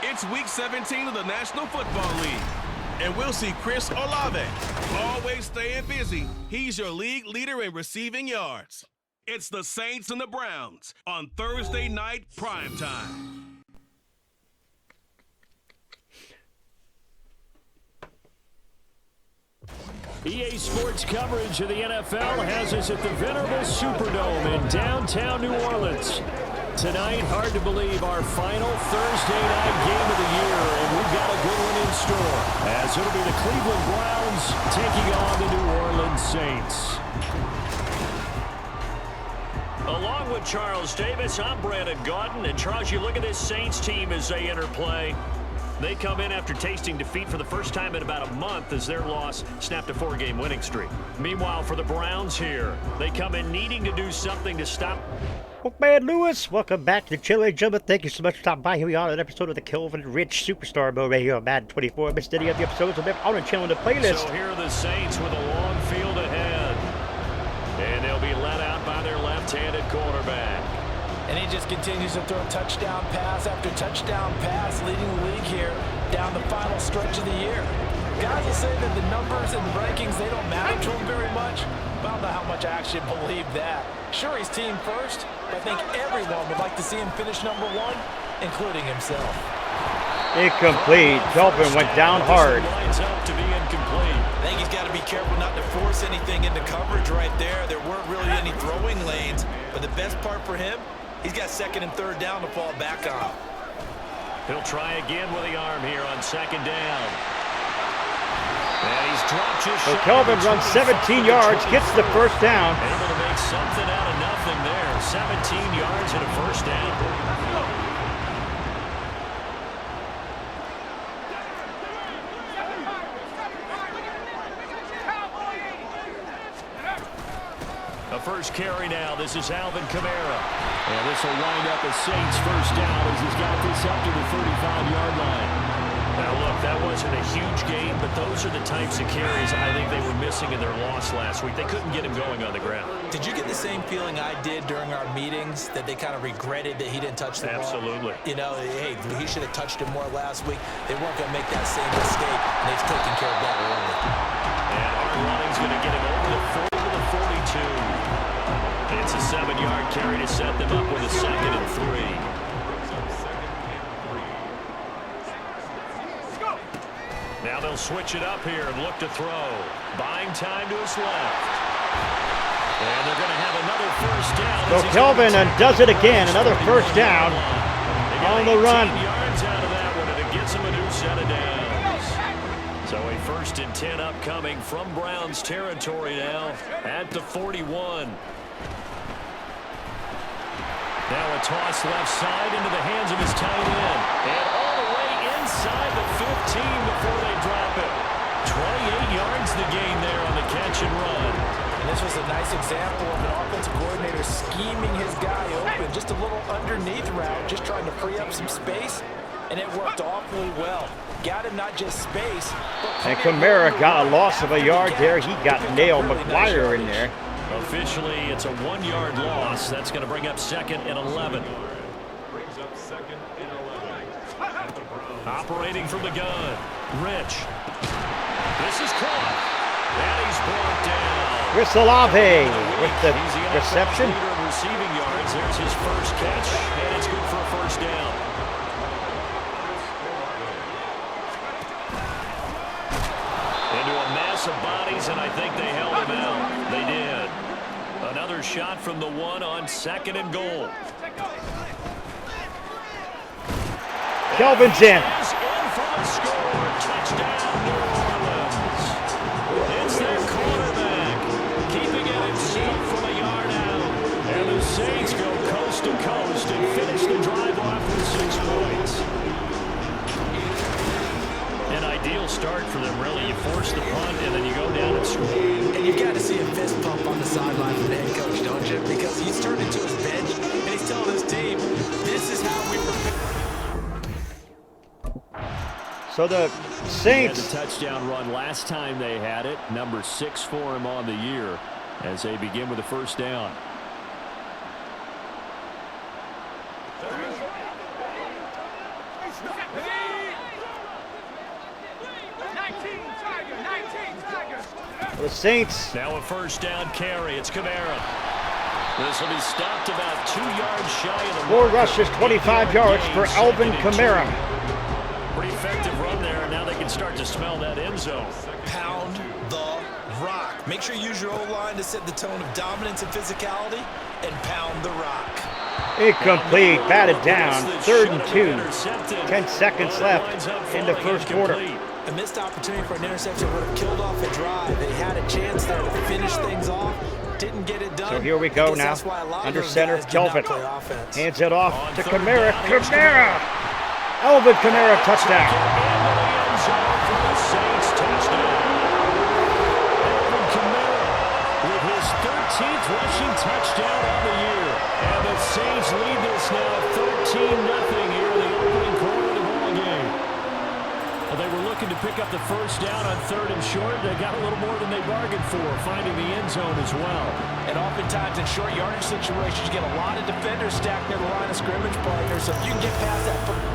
It's Week 17 of the National Football League. And we'll see Chris Olave, always staying busy. He's your league leader in receiving yards. It's the Saints and the Browns on Thursday night primetime. EA Sports coverage of the NFL has us at the venerable Superdome in downtown New Orleans. Tonight, hard to believe, our final Thursday night game of the year, and we've got a good one in store, as it'll be the Cleveland Browns taking on the New Orleans Saints. Along with Charles Davis, I'm Brandon Gaudin, and Charles, you look at this Saints team as they enter play. They come in after tasting defeat for the first time in about a month as their loss snapped a 4-game winning streak. Meanwhile, for the Browns here, they come in needing to do something to stop. Man Lewis, welcome back to the Chili Gentlemen. Thank you so much for stopping by. Here we are, an episode of the Kelvin Rich Superstar Mode right here on Madden 24. Missed any of the episodes, on the channel in the playlist. So here are the Saints with a long field ahead. And they'll be let out by their left-handed quarterback. And he just continues to throw touchdown pass after touchdown pass, leading the league here down the final stretch of the year. Guys will say that the numbers and the rankings, they don't matter to him very much. But I don't know how much I actually believe that. Sure, he's team first, but I think everyone would like to see him finish number one, including himself. Incomplete. Kelvin went down hard. Lines up to be incomplete. I think he's got to be careful not to force anything into coverage right there. There weren't really any throwing lanes, but the best part for him, he's got second and third down to fall back on. He'll try again with the arm here on second down. And he's dropped just so Kelvin runs 17 yards, gets the first down. Able to make something out of nothing there. 17 yards and a first down. A first carry now. This is Alvin Kamara. And this will wind up a Saints first down as he's got this up to the 35-yard line. Now, look, that wasn't a huge gain, but those are the types of carries I think they were missing in their loss last week. They couldn't get him going on the ground. Did you get the same feeling I did during our meetings, that they kind of regretted that he didn't touch the ball? Absolutely. You know, hey, he should have touched it more last week. They weren't going to make that same mistake, and they've taken care of that early. And Art Running's going to get him over the 40 to the 42. It's a 7-yard carry to set them up with a second and 3. Now they'll switch it up here and look to throw. Buying time to his left. And they're going to have another first down. So Kelvin does it again. Another first down on the run. 18 yards out of that one, and it gets him a new set of downs. So a 1st and 10 upcoming from Browns territory now at the 41. Now a toss left side into the hands of his tight end. And all the way inside the 15 before they drop it. 28 yards the gain there on the catch and run. And this was a nice example of an offensive coordinator scheming his guy open. Just a little underneath route, just trying to free up some space. And it worked awfully well. Got him not just space, but... And Kamara got a loss of a yard there. He got nailed McGuire in there. Officially, it's a 1-yard loss. That's going to bring up 2nd and 11. Operating from the gun. Rich. This is caught. And he's brought down. Chris Olave with the reception. Leader in receiving yards. There's his first catch, and it's good for a first down. Into a mass of bodies, and I think they held him out. They did. Another shot from the 1 on 2nd and goal. Kelvin's in. Touchdown, New Orleans. It's their quarterback, keeping it himself from a yard out. And the Saints go coast to coast and finish the drive off with 6 points. An ideal start for them, really. You force the punt, and then you go down and score. And you've got to see a fist pump on the sideline from the head coach, don't you? Because he's turned into his bench, and he's telling his team, this is how we prepare. So the Saints... He had the touchdown run last time they had it. Number 6 for him on the year as they begin with the first down. The Saints. Now a first down carry. It's Kamara. This will be stopped about 2 yards shy of the 4 rushes, 25 yards for Alvin Kamara. Pretty effective run there, and now they can start to smell that end zone. Pound the rock. Make sure you use your O-line to set the tone of dominance and physicality, and pound the rock. Incomplete, batted down, 3rd and 2. 10 seconds left in the first quarter. A missed opportunity for an interception would have killed off a drive. They had a chance there to finish things off. Didn't get it done. So here we go now. Under center, Kelvin. Hands it off to Kamara. Kamara! Alvin Kamara, touchdown. Alvin Kamara with his 13th rushing touchdown on the year. And the Saints lead this now 13-0 here in the opening quarter of the ball game. Well, they were looking to pick up the first down on 3rd and short. They got a little more than they bargained for, finding the end zone as well. And oftentimes in short yardage situations, you get a lot of defenders stacked near the line of scrimmage, partners. So if you can get past that.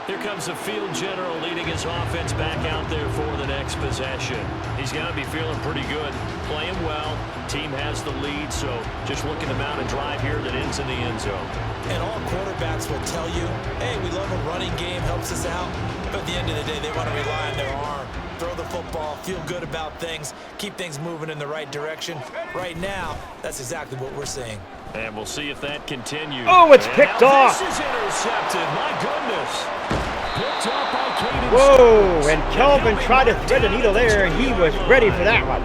Here comes the field general leading his offense back out there for the next possession. He's got to be feeling pretty good, playing well. Team has the lead, so just looking to mount a drive here that ends in the end zone. And all quarterbacks will tell you, hey, we love a running game, helps us out. But at the end of the day, they want to rely on their arm. Throw the football, feel good about things, keep things moving in the right direction. Right now, that's exactly what we're seeing. And we'll see if that continues. Oh, it's picked off. This is intercepted. My goodness. Picked off by Caden. Whoa, and Kelvin tried to thread the needle there, and he was ready for that one.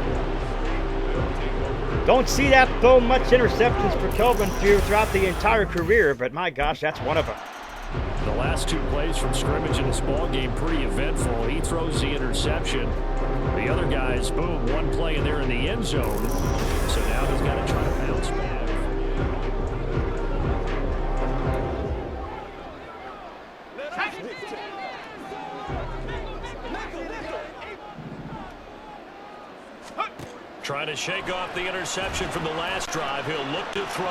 Don't see that though much interceptions for Kelvin throughout the entire career, but my gosh, that's one of them. The last 2 plays from scrimmage in this ball game pretty eventful. He throws the interception. The other guys, boom, one play and they're in the end zone. So now he's got to try to bounce back. Trying to shake off the interception from the last drive. He'll look to throw.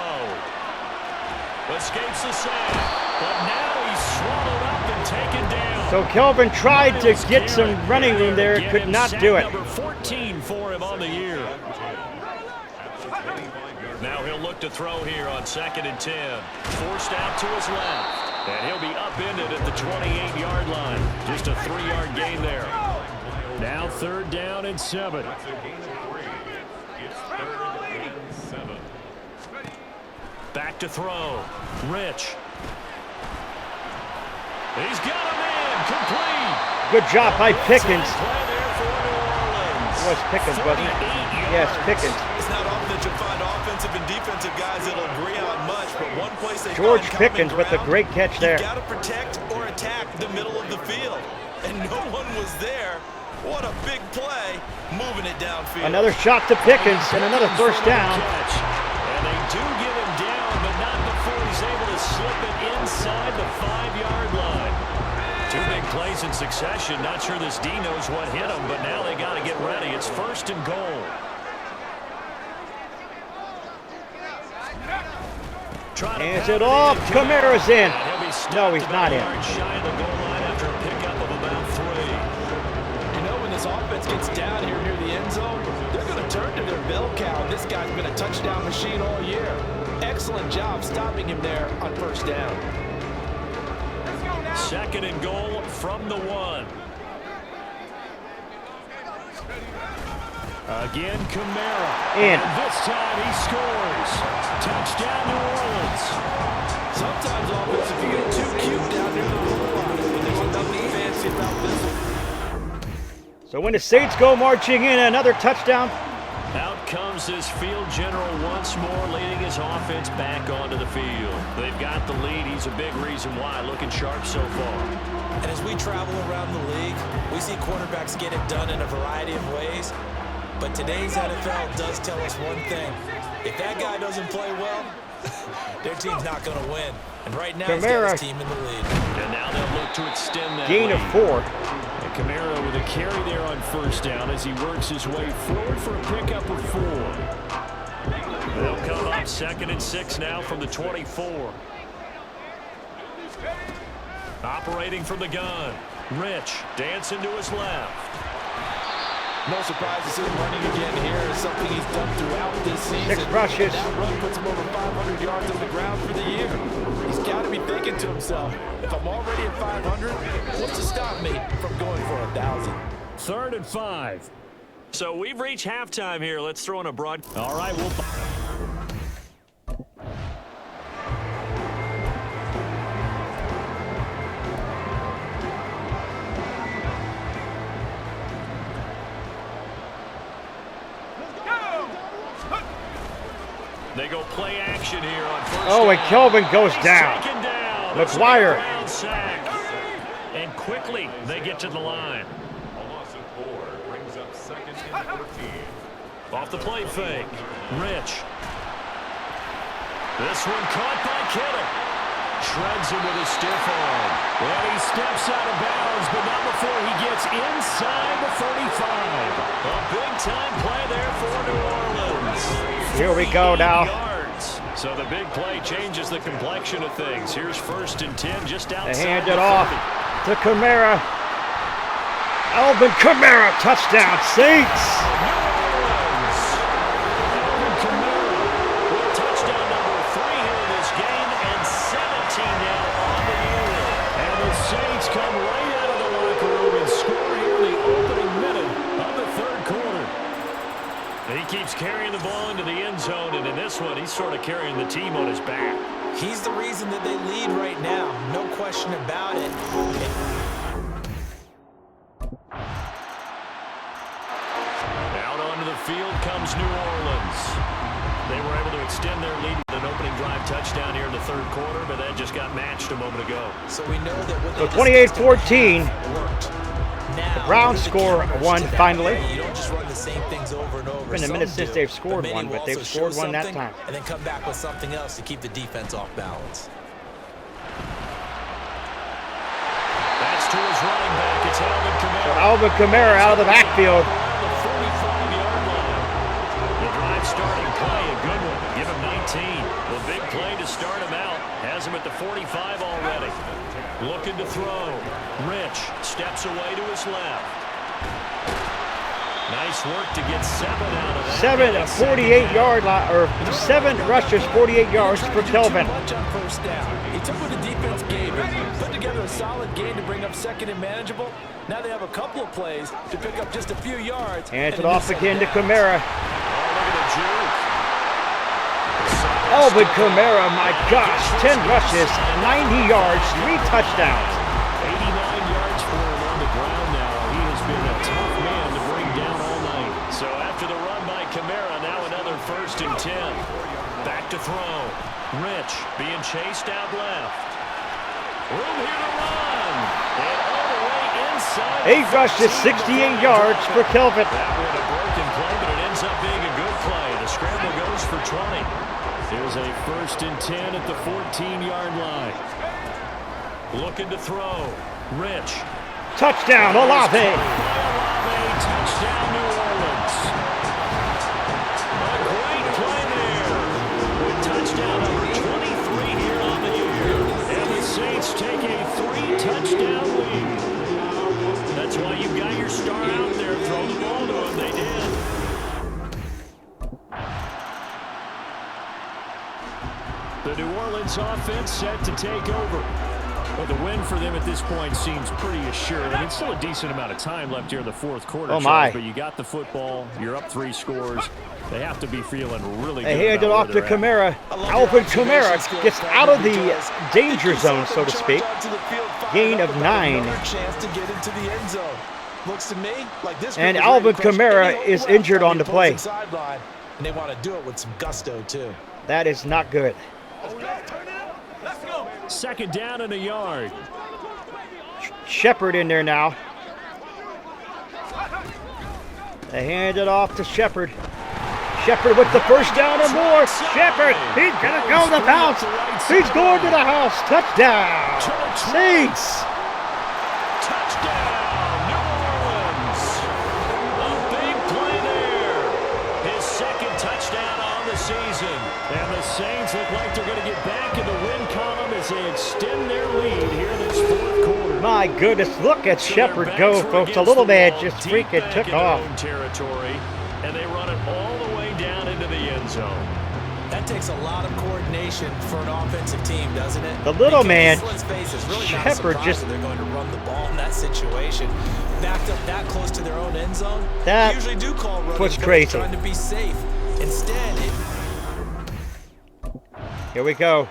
Escapes the sack, but now he's swallowed up and taken down. So Kelvin tried to get some running room there, could not do it. Number 14 for him on the year. Now he'll look to throw here on 2nd and 10. Forced out to his left. And he'll be upended at the 28-yard line. Just a 3-yard gain there. Now 3rd down and 7. Back to throw. Rich. He's got him in. Complete. Good job by Pickens. It was Pickens, wasn't it? Yes, Pickens. It's not often that you'll find offensive and defensive guys that'll agree on much, but one place they George find Pickens common with the ground, great catch there. You got to protect or attack the middle of the field, and no one was there. What a big play, moving it downfield. Another shot to Pickens and another first down. And they do get him down, but not before he's able to slip it inside the 5-yard line. 2 big plays in succession. Not sure this D knows what hit him, but now they got to get ready. It's 1st and goal. Hands it off. Kamara's in. No, he's not in. Shy of the goal line after a pickup of about 3. You know, when this offense gets down here near the end zone, they're going to turn to their bell cow. This guy's been a touchdown machine all year. Excellent job stopping him there on 1st down. 2nd and goal from the 1. Again, Kamara. And this time he scores. Touchdown, New Orleans. Sometimes offense, if you get too cute down near the goal line, and there's nothing fancy about this one. so when the Saints go marching in, another touchdown. Out comes this field general once more, leading his offense back onto the field. They've got the lead. He's a big reason why. Looking sharp so far. And as we travel around the league, we see quarterbacks get it done in a variety of ways. But today's NFL does tell us one thing. If that guy doesn't play well, their team's not going to win. And right now, he's got his team in the lead. And now they'll look to extend that Gain lead. of 4. And Kamara with a carry there on 1st down as he works his way forward for a pickup of 4. They'll come up 2nd and 6 now from the 24. Operating from the gun. Rich dancing to his left. No surprise to see him running again here. It's something he's done throughout this season. 6 rushes. That run puts him over 500 yards on the ground for the year. He's got to be thinking to himself, if I'm already at 500, what's to stop me from going for 1,000? 3rd and 5. So we've reached halftime here. Let's throw in a broad. All right, we'll. They go play action here on first Oh, and down. Kelvin goes down. Taken down. McGuire. Sack. And quickly they get to the line. Off the play fake. Rich. This one caught by Kittle. Shreds him with his stiff arm. And he steps out of bounds, but not before he gets inside the 35. A big-time play there for New Orleans. Here we go now. Yards. So the big play changes the complexion of things. Here's 1st and 10 just outside. They hand it off to Kamara. Alvin Kamara, touchdown, Saints. Saints come right out of the locker room and score here in the opening minute of the 3rd quarter. He keeps carrying the ball into the end zone, and in this one, he's sort of carrying the team on his back. He's the reason that they lead right now. No question about it. Out onto the field comes New Orleans. They were able to extend their lead with an opening drive touchdown here in the 3rd quarter, but that just got matched a moment ago. So we know that what So 28-14. The Browns score one finally. You don't just run the same things over and over. Been a minute since they've scored one, but they've scored one that time. And then come back with something else to keep the defense off balance. That's to his running back. It's Alvin Kamara. So Alvin Kamara out of the backfield. The 45-yard line. The drive starting play, a good one. Give him 19. The big play to start him out. Has him at the 45 already. Looking to throw. Rich steps away to his left. Nice work to get 7 out of that. 7 48-yard line, or 7 rushes, 48 yards for Kelvin. Too much on first down. He took what the defense gave him, put together a solid game to bring up 2nd and manageable. Now they have a couple of plays to pick up just a few yards. Hands it off again to Kamara. Oh, look at the juke. Alvin Kamara, my gosh, 10 rushes, 90 yards, 3 touchdowns. 89 yards for him on the ground now. He has been a tough man to bring down all night. So after the run by Kamara, now another 1st and 10. Back to throw. Rich being chased out left. Room here to run. And all the way inside. 8 rushes, 68 yards for Kelvin. That was a broken play, but it ends up being a good play. The scramble goes for 20. There's a 1st and 10 at the 14-yard line. Looking to throw. Rich. Touchdown, Olave. Touchdown, New Orleans. A great play there. With touchdown number 23 here on the year. And the Saints take a 3-touchdown lead. That's why you've got your star out there. Throw the ball to him. They did. The New Orleans offense set to take over. Well, the win for them at this point seems pretty assured. I mean, still a decent amount of time left here in the 4th quarter. Oh, my. But you got the football. You're up 3 scores. They have to be feeling really good. They hand it off to Kamara. Alvin Kamara gets out of the danger zone, so to speak. Gain of 9. And Alvin Kamara is injured on the play. And they want to do it with some gusto, too. That is not good. 2nd down and a yard. Shepard in there now. They hand it off to Shepard. Shepard with the 1st down or more. Shepard, he's going to go to the bounce. He's going to the house. Touchdown. Saints. Touchdown, New Orleans. A big play there. His 2nd touchdown on the season. And the Saints look like they're going to get back in the win column as they extend their lead here in this fourth quarter. My goodness, look at Shepard go, folks. The little man just freaking took off. Territory, and they run it all the way down into the end zone. That takes a lot of coordination for an offensive team, doesn't it? The little man, Let's face it, it's really Shepard, just they're going to run the ball in that situation. Backed up that close to their own end zone. That they usually do call running was crazy. Trying to be safe. Instead, here we go.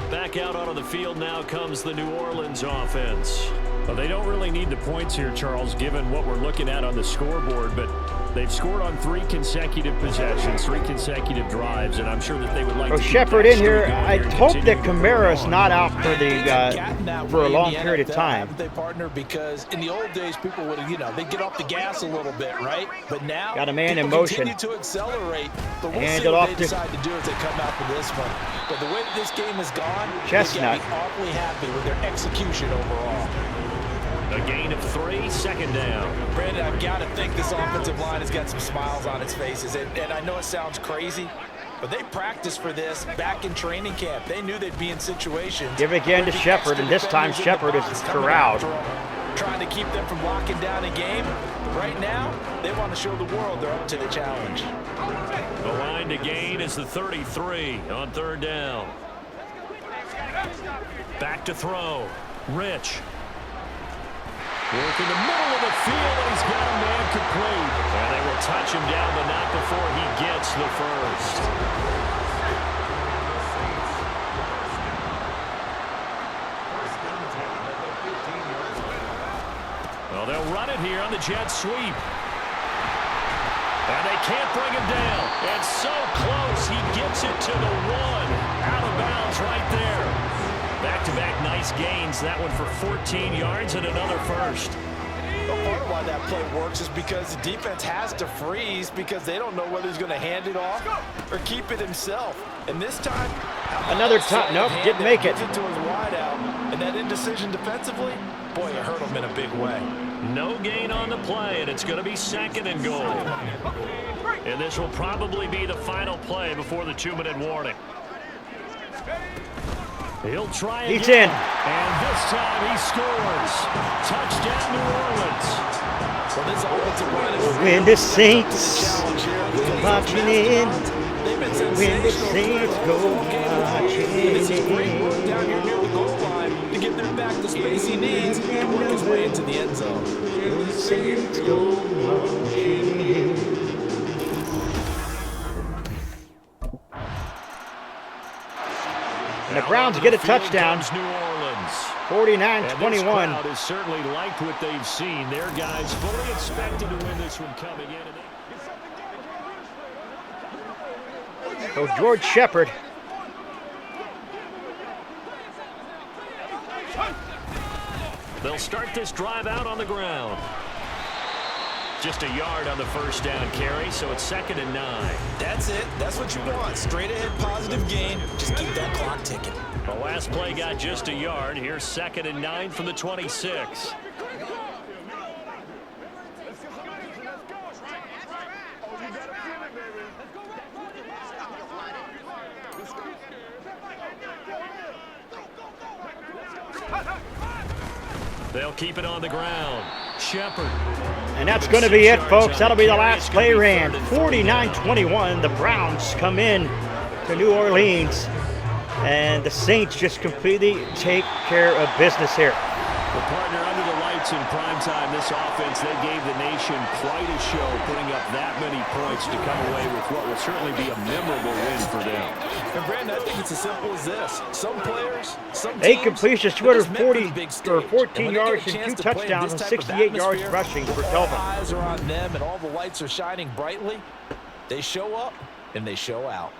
Back out onto the field now comes the New Orleans offense. Well, they don't really need the points here, Charles, given what we're looking at on the scoreboard, but they've scored on 3 consecutive possessions, 3 consecutive drives, and I'm sure that they would like to keep Shepard that in here. streak going I and hope continue that to move Kamara's on. not out for a long period of time. They partner because in the old days, people would, they get off the gas a little bit, right? But now, got a man in people motion. continue to accelerate. But we'll Hand see it what off they to decide to do as they come out for this one. But the way that this game has gone, Chestnut. they got to be awfully happy with their execution overall. A gain of 3, second down. Brandon, I've got to think this offensive line has got some smiles on its faces. And I know it sounds crazy, but they practiced for this back in training camp. They knew they'd be in situations. Give it again to Shepard, and this time Shepard is corralled. Trying to keep them from locking down a game. Right now, they want to show the world they're up to the challenge. The line to gain is the 33 on third down. Back to throw. Rich. Work in the middle of the field, and he's got a man complete. And they will touch him down, but not before he gets the first. Well, they'll run it here on the jet sweep. And they can't bring him down. It's so close, he gets it to the 1. Out of bounds right there. Back-to-back nice gains. That one for 14 yards and another first. Well, part of why that play works is because the defense has to freeze because they don't know whether he's going to hand it off or keep it himself. And this time, Another time. Nope, didn't make it. Gets it to his wide out. And that indecision defensively, boy, it hurt him in a big way. No gain on the play, and it's going to be second and goal. And this will probably be the final play before the 2-minute warning. He'll try again. He's in. And this time he scores. Touchdown, New Orleans. Well, this offensive line is When the Saints go marching in, when the sensational. Saints go marching This is great work in. down here near the goal line to give them back the space he needs to work his way into the end zone. When the Saints go marching in. And the Browns get a touchdown. New Orleans. 49-21. Crowd has certainly liked what they've seen. Their guys fully expected to win this one coming in. So George Shepard. They'll start this drive out on the ground. Just a yard on the first down carry, so it's 2nd and 9. That's it. That's what you want. Straight ahead positive gain. Just keep that clock ticking. The last play got just a yard. Here's 2nd and 9 from the 26. They'll keep it on the ground. Shepard. And that's going to be it, folks. That'll be the last play ran. 49-21. The Browns come in to New Orleans. And the Saints just completely take care of business here. Well, partner, under the lights in primetime, this offense, they gave the nation quite a show, putting up that many points to come away with what will certainly be a memorable win for them. And Brandon, I think it's as simple as this. Some players, some 8 teams, completions, they're just 240 meant for the big or stage. 14 And when they yards get a and chance 2 to play in touchdowns this and type of 68 yards atmosphere, rushing for all Kelvin. eyes are on them and all the lights are shining brightly. They show up and they show out.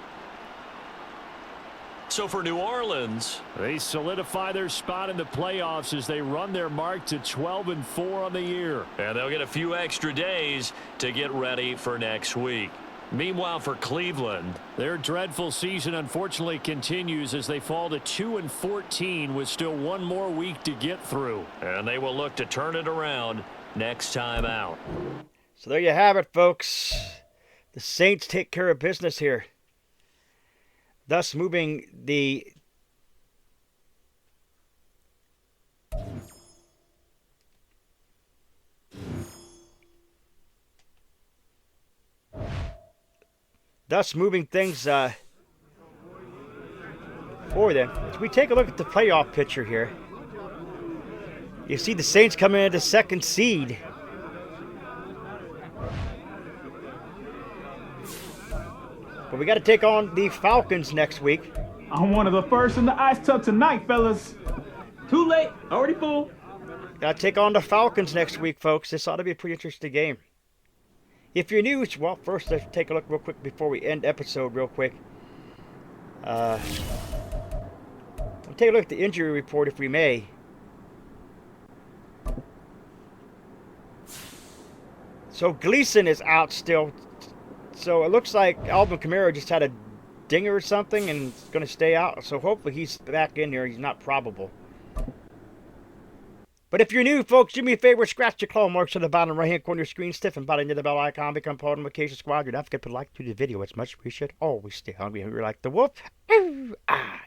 So for New Orleans, they solidify their spot in the playoffs as they run their mark to 12-4 on the year. And they'll get a few extra days to get ready for next week. Meanwhile, for Cleveland, their dreadful season unfortunately continues as they fall to 2-14 with still one more week to get through. And they will look to turn it around next time out. So there you have it, folks. The Saints take care of business here, thus moving the things for them. As we take a look at the playoff picture here, you see the Saints coming into second seed. But we got to take on the Falcons next week. I'm one of the first in the ice tub tonight, fellas. Too late, already full. Got to take on the Falcons next week, folks. This ought to be a pretty interesting game. If you're new, well, first let's take a look real quick before we end episode real quick. We'll take a look at the injury report if we may. So Gleason is out still. So it looks like Alvin Kamara just had a dinger or something and is going to stay out. So hopefully he's back in here. He's not probable. But if you're new, folks, do me a favor. Scratch your claw marks on the bottom right-hand corner of your screen. Stiff and button to the bell icon. Become part of the notification squad. You're not forget to like to the video. It's much appreciated. Always stay hungry. Hungry like the wolf. Ooh, ah.